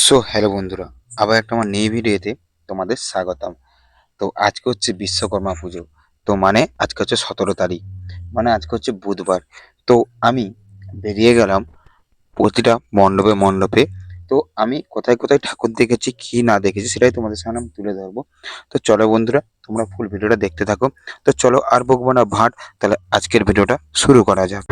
So hello বন্ধুরা, আবার একটা আমার নিউ ভিডিওতে তোমাদের স্বাগতম। তো আজকে হচ্ছে বিশ্বকর্মা পুজো। তো মানে আজকে হচ্ছে 17 তারিখ, মানে আজকে হচ্ছে বুধবার। তো আমি বেরিয়ে গেলাম প্রতিটা মণ্ডপে মণ্ডপে। তো আমি কোথায় কোথায় ঠাকুর দেখেছি কি না দেখেছি সেটাই তোমাদের সামনে আমি তুলে ধরবো। তো চলো বন্ধুরা, তোমরা ফুল ভিডিওটা দেখতে থাকো। তো চলো আর বকবো না ভাট, তাহলে আজকের ভিডিওটা শুরু করা যাক।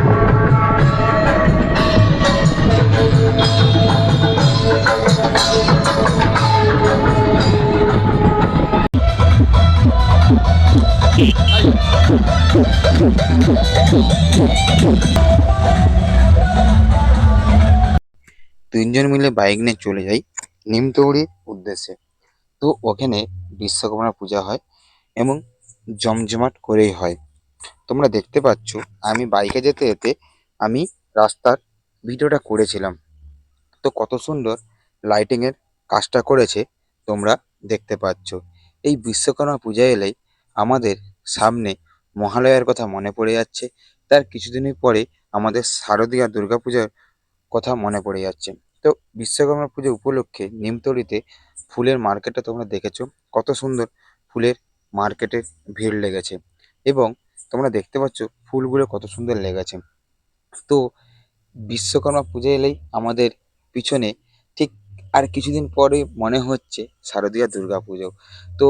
3 জন মিলে বাইক নিয়ে চলে যাই নিমতৌড়ির উদ্দেশ্যে। তো ওখানে বিশ্বকর্মা পূজা হয় এবং জমজমাট করেই হয়। তোমরা দেখতে পাচ্ছ আমি বাইকে যেতে যেতে আমি রাস্তার ভিডিওটা করেছিলাম। তো কত সুন্দর লাইটিং এর কাজটা করেছে তোমরা দেখতে পাচ্ছ। এই বিশ্বকর্মা পূজা এলেই আমাদের সামনে মহালয়ার কথা মনে পড়ে যাচ্ছে। তার কিছুদিনের পরে আমাদের শারদীয়া দুর্গাপূজার কথা মনে পড়ে যাচ্ছে। তো বিশ্বকর্মা পুজো উপলক্ষে নিমতলিতে ফুলের মার্কেটটা তোমরা দেখেছো, কত সুন্দর ফুলের মার্কেটের ভিড় লেগেছে এবং তোমরা দেখতে পাচ্ছ ফুলগুলো কত সুন্দর লেগেছে। তো বিশ্বকর্মা পুজো এলেই আমাদের পিছনে ঠিক আর কিছুদিন পরে মনে হচ্ছে শারদীয়া দুর্গা পুজো। তো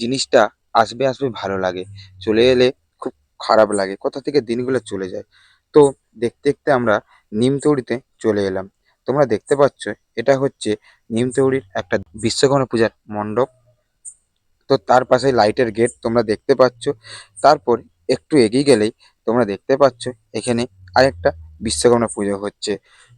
জিনিসটা আসবে আসবে ভালো লাগে, চলে এলে খুব খারাপ লাগে, কোথা থেকে দিনগুলো চলে যায়। তো দেখতে দেখতে আমরা নিমতৌড়িতে চলে এলাম। তোমরা দেখতে পাচ্ছ এটা হচ্ছে নিমতৌড়ির একটা বিশ্বকর্মা পূজার মণ্ডপ। তো তার পাশে লাইটের গেট তোমরা দেখতে পাচ্ছ। তারপর একটু এগিয়ে গেলেই তোমরা দেখতে পাচ্ছ এখানে আরেকটা বিশ্বকর্মা পুজো হচ্ছে।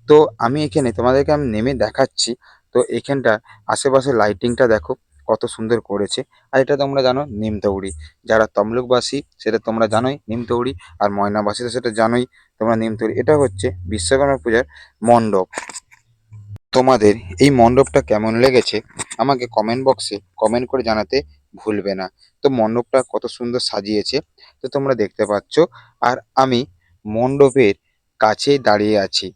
তো আমি এখানে তোমাদেরকে আমি নেমে দেখাচ্ছি। তো এখানটা আশেপাশে লাইটিংটা দেখো কত সুন্দর করেছে। আর এটা তোমরা জানো নিমতৌড়ি, যারা তমলুকবাসী সেটা তোমরা জানোই নিমতৌড়ি, আর ময়নাবাসী তো সেটা জানোই তোমরা নিমতৌড়ি। এটা হচ্ছে বিশ্বকর্মা পূজার মণ্ডপ। তোমাদের এই মণ্ডপটা কেমন লেগেছে আমাকে কমেন্ট বক্সে কমেন্ট করে জানাতে ভুলবে না। তো মণ্ডপটা কত সুন্দর সাজিয়েছে তো তোমরা দেখতে পাচ্ছ। আর আমি মণ্ডপের কাছেই দাঁড়িয়ে আছি।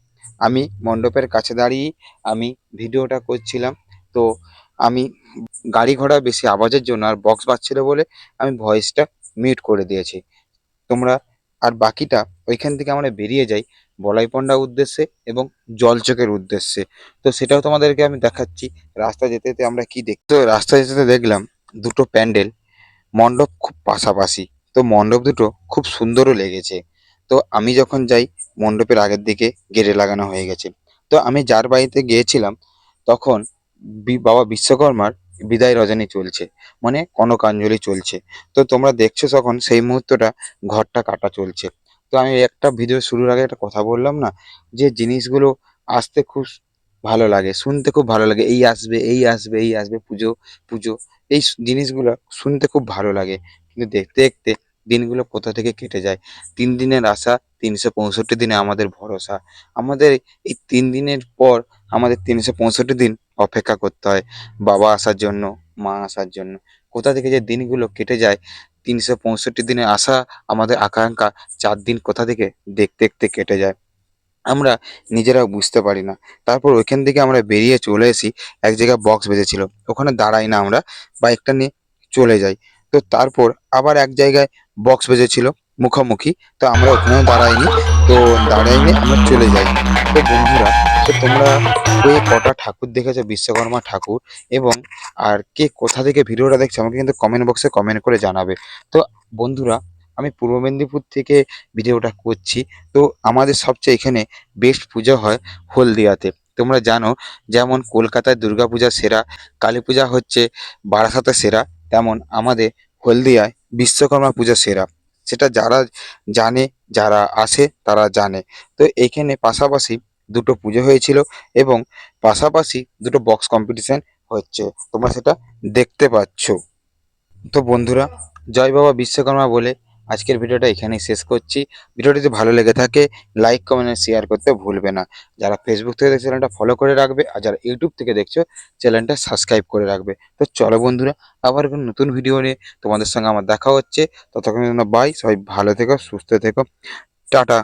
আমি মণ্ডপের কাছে দাঁড়িয়ে আমি ভিডিওটা করছিলাম। তো আমি গাড়ি ঘোড়া বেশি আওয়াজের জন্য আর বক্স বাজছিল বলে আমি ভয়েসটা মিউট করে দিয়েছি। তোমরা আর বাকিটা ওইখান থেকে আমরা বেরিয়ে যাই বলাইপন্ডা উদ্দেশ্যে এবং জলচকের উদ্দেশ্যে। তো সেটাও তোমাদেরকে আমি দেখাচ্ছি। রাস্তা যেতে যেতে আমরা কি দেখি, তো রাস্তা যেতে যেতে দেখলাম দুটো প্যান্ডেল মণ্ডপ খুব পাশাপাশি। তো মণ্ডপ দুটো খুব সুন্দরও লেগেছে। তো আমি যখন যাই মণ্ডপের আগের দিকে গেটে লাগানো হয়ে গেছে। তো আমি যার বাড়িতে গিয়েছিলাম তখন বাবা বিশ্বকর্মার বিদায় রজনী চলছে, মানে কনকাঞ্জলি চলছে। তো তোমরা দেখছো তখন সেই মুহূর্তটা ঘরটা কাটা চলছে। তো আমি একটা ভিডিও শুরুর আগে একটা কথা বললাম না, যে জিনিসগুলো আসতে খুব ভালো লাগে, শুনতে খুব ভালো লাগে, এই আসবে এই আসবে এই আসবে পুজো পুজো, এই জিনিসগুলো শুনতে খুব ভালো লাগে। কিন্তু দেখতে দেখতে দিনগুলো কোথা থেকে কেটে যায়। 3 দিনের আশা, 365 দিনে আমাদের ভরসা। আমাদের এই 3 দিনের পর আমাদের 365 দিন অপেক্ষা করতে হয় বাবা আসার জন্য, মা আসার জন্য। কোথা থেকে যে দিনগুলো কেটে যায়, 365 দিনের আশা, আমাদের আকাঙ্ক্ষা 4 দিন কোথা থেকে দেখতে দেখতে কেটে যায় আমরা নিজেরাও বুঝতে পারি না। তারপর ওইখান থেকে আমরা বেরিয়ে চলে এসি, এক জায়গায় বক্স বেজেছিল, ওখানে দাঁড়াই না, আমরা বাইকটা নিয়ে চলে যাই। তো তারপর আবার এক জায়গায় বক্স বেজেছিল মুখোমুখি, তো আমরা ওখানেও দাঁড়াইনি। তো দাঁড়াইনি, আমরা চলে যাই। তো বন্ধুরা, তো তোমরা ওই কটা ঠাকুর দেখেছো বিশ্বকর্মা ঠাকুর, এবং আর কে কোথা থেকে ভিডিওটা দেখছো আমাকে কিন্তু কমেন্ট বক্সে কমেন্ট করে জানাবে। তো বন্ধুরা, আমি পূর্ব মেদিনীপুর থেকে ভিডিওটা করছি। তো আমাদের সবচেয়ে এখানে বেস্ট পুজো হয় হলদিয়াতে। তোমরা জানো যেমন কলকাতায় দুর্গাপূজা সেরা, কালী পূজা হচ্ছে বারাসাতে সেরা, তেমন আমাদের হলদিয়ায় বিশ্বকর্মা পূজা সেরা। সেটা যারা জানে, যারা আসে তারা জানে। তো এইখানে পাশাপাশি দুটো পুজো হয়েছিল এবং পাশাপাশি দুটো বক্স কম্পিটিশন হচ্ছে, তোমরা সেটা দেখতে পাচ্ছ। তো বন্ধুরা, জয় বাবা বিশ্বকর্মা বলে আজকের ভিডিওটা এখানেই শেষ করছি। ভিডিওটি যদি ভালো লেগে থাকে লাইক কমেন্ট শেয়ার করতে ভুলবে না। যারা ফেসবুক থেকে দেখছো চ্যানেলটা ফলো করে রাখবে, আর যারা ইউটিউব থেকে দেখছো চ্যানেলটা সাবস্ক্রাইব করে রাখবে। তো চলো বন্ধুরা, আবার কোনো নতুন ভিডিও নিয়ে তোমাদের সঙ্গে আমার দেখা হচ্ছে। ততক্ষণ বাই, সবাই ভালো থেকো, সুস্থ থেকো, টাটা।